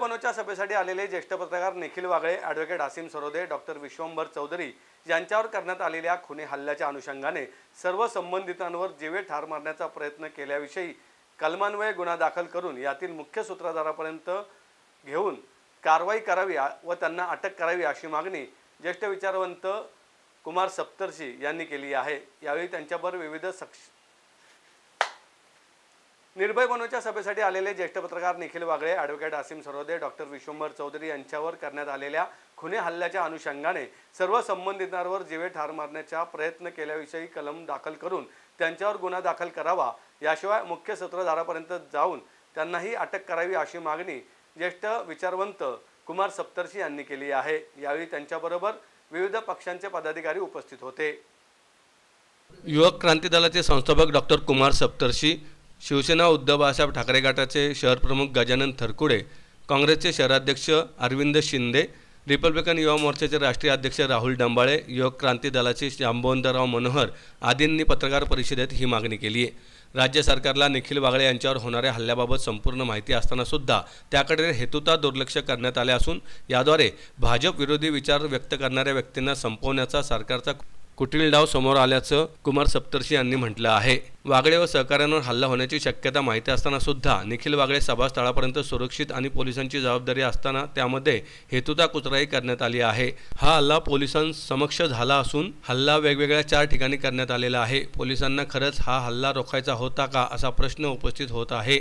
बनोच्या सभेसाठी आलेले ज्येष्ठ पत्रकार निखिल वागळे, ॲडव्होकेट आसिम सरोदे, डॉक्टर विश्वंभर चौधरी यांच्यावर करण्यात आलेल्या खुनी हल्ल्याच्या अनुषंगाने सर्व संबंधितांवर जीवे ठार मारण्याचा प्रयत्न केल्याविषयी कलमान्वये गुन्हा दाखल करून यातील मुख्य सूत्रधारापर्यंत घेऊन कारवाई करावी व त्यांना अटक करावी अशी मागणी ज्येष्ठ विचारवंत कुमार सप्तर्षी यांनी केली आहे। यावेळी त्यांच्याबरोबर विविध निर्भय बनोच्या सभेसाठी आलेले ज्येष्ठ पत्रकार निखिल वागळे, ॲडव्होकेट आसिम सरोदे, डॉक्टर विश्वंभर चौधरी यांच्यावर करण्यात आलेल्या खुनी हल्ल्याच्या अनुषंगाने सर्व संबंधितांवर जीवे ठार मारण्याचा प्रयत्न केल्याविषयी कलम दाखल करून त्यांच्यावर गुन्हा दाखल करावा, याशिवाय मुख्य सूत्रधारापर्यंत जाऊन त्यांनाही अटक करावी अशी मागणी ज्येष्ठ विचारवंत कुमार सप्तर्षी यांनी केली आहे। यावेळी त्यांच्याबरोबर विविध पक्षांचे पदाधिकारी उपस्थित होते। युवक क्रांती दलाचे संस्थापक डॉक्टर कुमार सप्तर्षी, शिवसेना उद्धव बाळासाहेब ठाकरे गटाचे शहर प्रमुख गजानन थरकुडे, काँग्रेसचे शहराध्यक्ष अरविंद शिंदे, रिपब्लिकन युवा मोर्चाचे राष्ट्रीय अध्यक्ष राहुल डंबाळे, युवक क्रांती दलाचे जांबवंतराव मनोहर आदींनी पत्रकार परिषदेत ही मागणी केली आहे। राज्य सरकारला निखिल वागळे यांच्यावर होणाऱ्या हल्ल्याबाबत संपूर्ण माहिती असताना सुद्धा त्याकडे हेतुता दुर्लक्ष करण्यात आले असून याद्वारे भाजप विरोधी विचार व्यक्त करणाऱ्या व्यक्तींना संपवण्याचा सरकारचा कुटील डाव समोर आल्याचं कुमार सप्तर्षी यांनी म्हटलं आहे। वागळे व सहकाऱ्यांवर हल्ला होण्याची शक्यता माहिती असताना सुद्धा निखिल वागळे सभास्थळापर्यंत सुरक्षित आणि पोलिसांची जबाबदारी असताना त्यामध्ये हेतुता कुचराई करण्यात आली आहे। हा हल्ला पोलिसांसमक्ष झाला असून हल्ला वेगवेगळ्या 4 ठिकाणी करण्यात आलेला आहे। पोलिसांना खरंच हा हल्ला रोखायचा होता का असा प्रश्न उपस्थित होत आहे।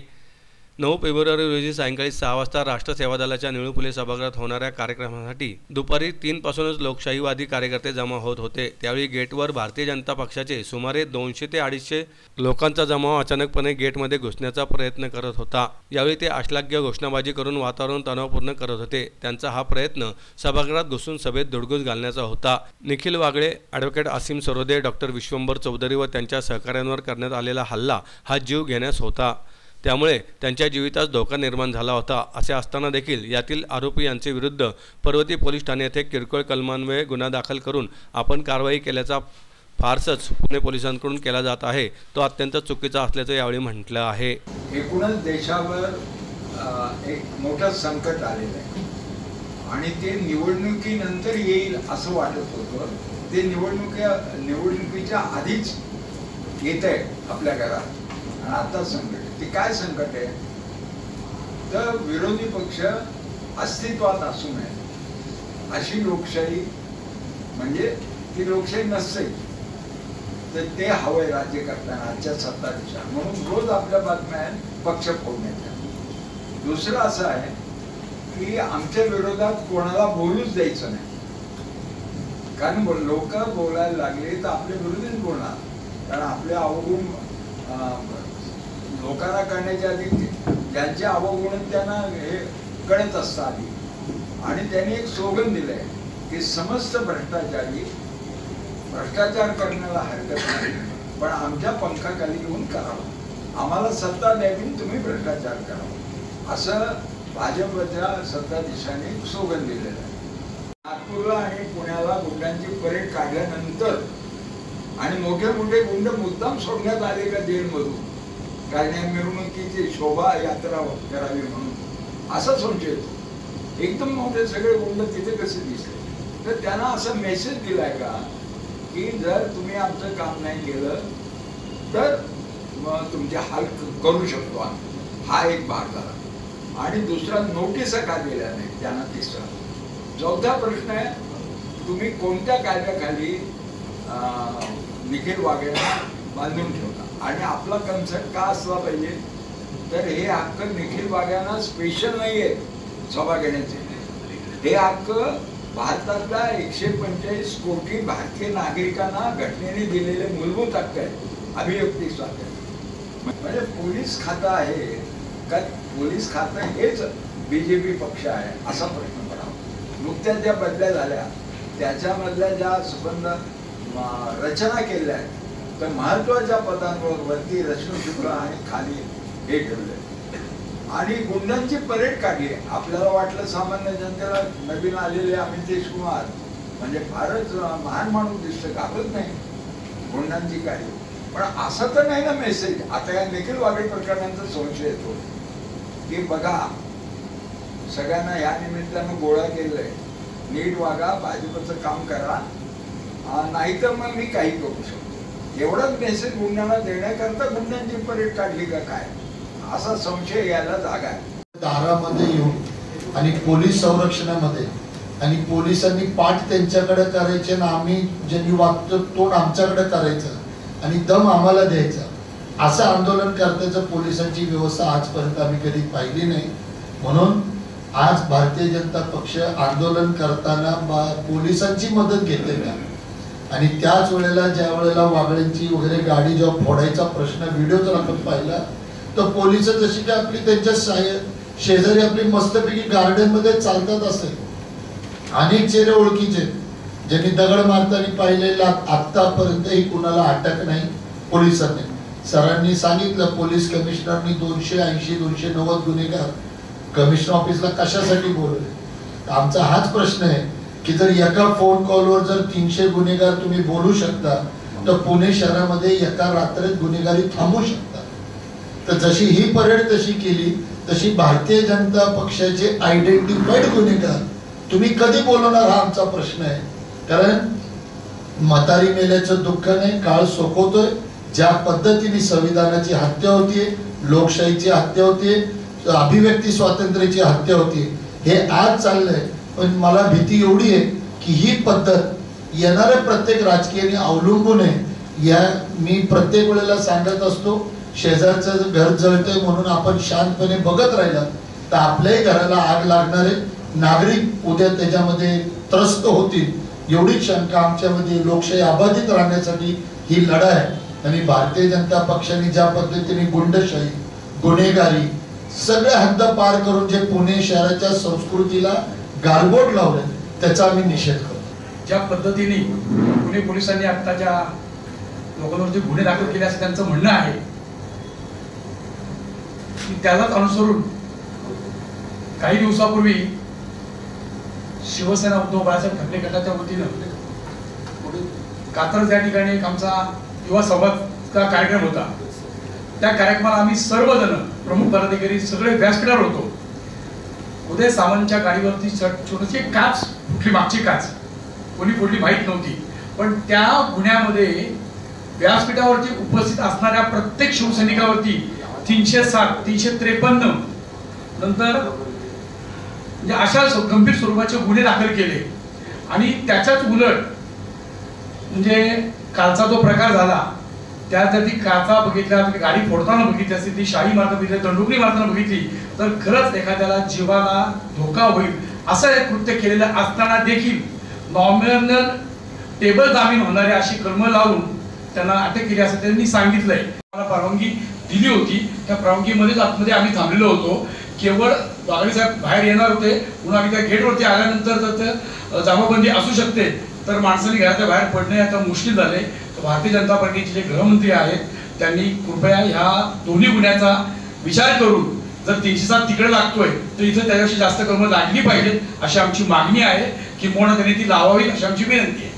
9 फेब्रुवारी रोजी सायंकाळी 6 वाजता राष्ट्र सेवा दलाच्या निळू फुले सभागृहात होणाऱ्या कार्यक्रमासाठी दुपारी 3 पासूनच लोकशाहीवादी कार्यकर्ते जमा होत होते। त्यावेळी गेटवर भारतीय जनता पक्षाचे सुमारे 200 ते 250 लोकांचा जमाव अचानकपणे गेटमध्ये घुसण्याचा प्रयत्न करत होता। यावेळी ते अश्लाघ्य घोषणाबाजी करून वातावरण तणावपूर्ण करत होते। त्यांचा हा प्रयत्न सभागृहात घुसून सभेत धुडगूस घालण्याचा होता। निखिल वागळे, ॲडव्होकेट आसिम सरोदे, डॉक्टर विश्वंभर चौधरी व त्यांच्या सहकाऱ्यांवर करण्यात आलेला हल्ला हा जीव घेण्यास होता। त्यामुळे त्यांच्या जीवितास धोका निर्माण झाला होता। असे असताना देखील यातील आरोपी यांचे विरुद्ध पर्वती पोलीस ठाणे येथे किरकोळ कलमान्वये गुन्हा दाखल करून आपण कारवाई केल्याचा फारसच पुणे पोलिसांकडून केला जात आहे, तो अत्यंत चुकीचा असल्याचं यावेळी म्हटलं आहे। एकूणच देशावर एक मोठं संकट आलेलं आहे आणि ते निवडणुकीनंतर येईल असं वाटत होतं। ते निवडणुकीच्या आधीच येत आहे आपल्या घरात आणि आता संकट। ते काय संकट आहे तर विरोधी पक्ष अस्तित्वात असू नये अशी लोकशाही, म्हणजे ती लोकशाही नसते तर ते हवंय राज्य करताना आजच्या सत्ताधीशांना। म्हणून रोज आपल्या बातम्या पक्ष फोडण्याच्या। दुसरं असं आहे की आमच्या विरोधात कोणाला बोलूच द्यायचं नाही, कारण लोक बोलायला लागले तर आपल्या विरोधीच बोलणार, कारण आपले अवगुण लोकांना कळण्याच्या आधी ज्यांचे अवगुण त्यांना हे कळत असतात आधी। आणि त्यांनी एक स्लोगन दिलंय की समस्त भ्रष्टाचारी भ्रष्टाचार करण्याला हरकत नाही, पण आमच्या पंखाखाली येऊन करावं, आम्हाला सत्ता द्यावी, तुम्ही भ्रष्टाचार करावा, असं भाजपच्या सत्ताधीशांनी स्लोगन दिलेलं आहे। नागपूरला आणि पुण्याला गुंडांची परेड काढल्यानंतर आणि मोठे मोठे गुंड मुद्दाम सोडण्यात आले का जेलमधून, कारण या मिरवणुकीची शोभा यात्रा करावी म्हणून, असा संशय येतो। एकदम मोठे सगळे गुंड तिथे कसे दिसले तर त्यांना असा मेसेज दिलाय का की जर तुम्ही आमचं काम नाही केलं तर तुमचे हाल करू शकतो आम्ही, हा एक भाग झाला। आणि दुसरा नोटिसा का दिल्या नाही त्यांना, तिसरा। चौथा प्रश्न आहे तुम्ही कोणत्या कायद्याखाली निखिल वागळेंना बांधून ठेवता आणि आपला कन्सेप्ट का असला पाहिजे तर हे हक्क निखिल वागळेंना स्पेशल नाही आहे सभा घेण्याचे, हे हक्क भारतातल्या 145 कोटी भारतीय नागरिकांना घटनेने दिलेले मूलभूत हक्क आहेत, अभिव्यक्ती स्वातंत्र्य। म्हणजे पोलीस खातं आहे का, पोलीस खातं हेच बीजेपी पक्ष आहे असा प्रश्न पडावा। नुकत्याच ज्या बदल्या झाल्या त्याच्यामधल्या ज्या संबंध रचना केल्या आहेत तर महत्वाच्या पदांवर वरती रश्मी शुक्ला आणि खाली हे ठेवले आणि गुंडांची परेड काढली। आपल्याला वाटलं सामान्य जनतेला नवीन आलेले अमित देशकुमार म्हणजे फारच महान माणूस दिसतं, घाबरत नाही गुंडांची काढली, पण असं तर नाही ना मेसेज। आता या निखिल वागळे प्रकरणांचा संशय येतो की बघा सगळ्यांना या निमित्तानं गोळा केलंय, नीट वागा, भाजपचं काम करा, नाही तर मग मी काही करू शकतो. एवढाच मेसेज गुंडांना देण्याकरता गुंडांची परेड काढली का काय, असा संशय यायला जागा आहे. दारामध्ये येऊन आणि पोलीस संरक्षणामध्ये आणि पोलिसांनी पाठ त्यांच्याकडे करायचे ना आम्ही ज्यांनी वागतो तोंड आमच्याकडे करायचं आणि दम आम्हाला द्यायचा, असं आंदोलन करण्याचं पोलिसांची व्यवस्था आजपर्यंत आम्ही कधी पाहिली नाही. म्हणून आज भारतीय जनता पक्ष आंदोलन करताना पोलिसांची मदत घेते का, आणि त्याच वेळेला ज्या वेळेला वागळ्यांची वगैरे गाडी जेव्हा फोडायचा प्रश्न व्हिडिओ जर आपण पाहिला तर पोलिस जशी की आपली त्यांच्या शेजारी आपली मस्तपैकी गार्डन मध्ये चालतात असेल, अनेक चेहरे ओळखीचे ज्यांनी दगड मारताना पाहिलेला आतापर्यंतही कुणाला अटक नाही पोलिसांनी. सरांनी सांगितलं पोलीस कमिशनरनी 280-290 गुन्हेगार कमिशनर ऑफिसला कशासाठी बोलवले. आमचा हाच प्रश्न आहे की जर एका फोन कॉलवर जर 300 गुन्हेगार तुम्ही बोलू शकता तर पुणे शहरामध्ये एका रात्रीत गुन्हेगारी थांबू शकता. तर जशी ही परेड तशी केली तशी भारतीय जनता पक्षाचे आयडेंटिफाईड गुन्हेगार तुम्ही कधी बोलवणार हा आमचा प्रश्न आहे. कारण म्हातारी मेल्याचं दुःख नाही, काळ सोकवतोय. ज्या पद्धतीने संविधानाची हत्या होतीये, लोकशाहीची हत्या होतीये, अभिव्यक्ती स्वातंत्र्याची हत्या होतीये, हे आज चाललंय. पण मला भीती एवढी आहे की ही पद्धत येणाऱ्या प्रत्येक राजकीयाने अवलंबून आहे. या मी प्रत्येक वेळेला सांगत असतो, शेजारचं घर जळतंय म्हणून आपण शांतपणे बघत राहिला तर आपल्याही घराला आग लागणार आहे, नागरिक उद्या त्याच्यामध्ये त्रस्त होतील. एवढीच शंका आमच्यामध्ये. लोकशाही अबाधित राहण्यासाठी ही लढाई आहे. आणि भारतीय जनता पक्षाने ज्या पद्धतीने गुंडशाही, गुन्हेगारी सगळे हद्द पार करून जे पुणे शहराच्या संस्कृतीला गालबोट लावले त्याचा आम्ही निषेध करतो. ज्या पद्धतीने पुणे पोलिसांनी आता ज्या लोकांवरती गुन्हे दाखल केले असं त्यांचं म्हणणं आहे की त्यालाच अनुसरून काही दिवसापूर्वी शिवसेना उद्धव बाळासाहेब ठाकरे गटाच्या वतीनं कात्रज या ठिकाणी एक आमचा युवा संवादचा कार्यक्रम होता. त्या कार्यक्रमाला आम्ही सर्वजण प्रमुख पदाधिकारी सगळे व्यासपीठावर होतो. उदय सामंतच्या गाडीवरती छोटीशी काच फुटली, मागची काच कोणी फोडली माहीत नव्हती. पण त्या गुन्ह्यामध्ये व्यासपीठावरती उपस्थित असणाऱ्या प्रत्येक शिवसैनिकावरती 307, 353 नंतर म्हणजे अशा गंभीर स्वरूपाचे गुन्हे दाखल केले. आणि त्याच्याच उलट म्हणजे कालचा जो प्रकार झाला त्यात जर ती काचा बघितल्या, गाडी फोडताना बघितली असती, ती शाही मारताना बघितली, दंडुकडी मारताना बघितली तर खरंच एखाद्याला जीवाला धोका होईल असं एक कृत्य केलेलं असताना देखील नॉमिनल टेबल जामीन होणारी अशी कलमं लावून त्यांना अटक केली असं त्यांनी सांगितलंय. मला परवानगी दिली होती, त्या परवानगीमध्येच आतमध्ये आम्ही थांबलेलो होतो. केवळ वाघळे साहेब बाहेर येणार होते, पुन्हा आम्ही त्या गेटवरती आल्यानंतर जर जमाबंदी असू शकते तर माणसांनी घराच्या बाहेर पडणे आता मुश्किल झाले. भारतीय जनता पार्टीचे जे गृहमंत्री आहेत त्यांनी कृपया ह्या दोन्ही गुन्ह्याचा विचार करून जर 307 तिकडे लागतोय तर इथं त्याच्याशी जास्त कलमं लागली पाहिजेत अशी आमची मागणी आहे. किंवा त्यांनी ती लावावी अशी आमची विनंती आहे.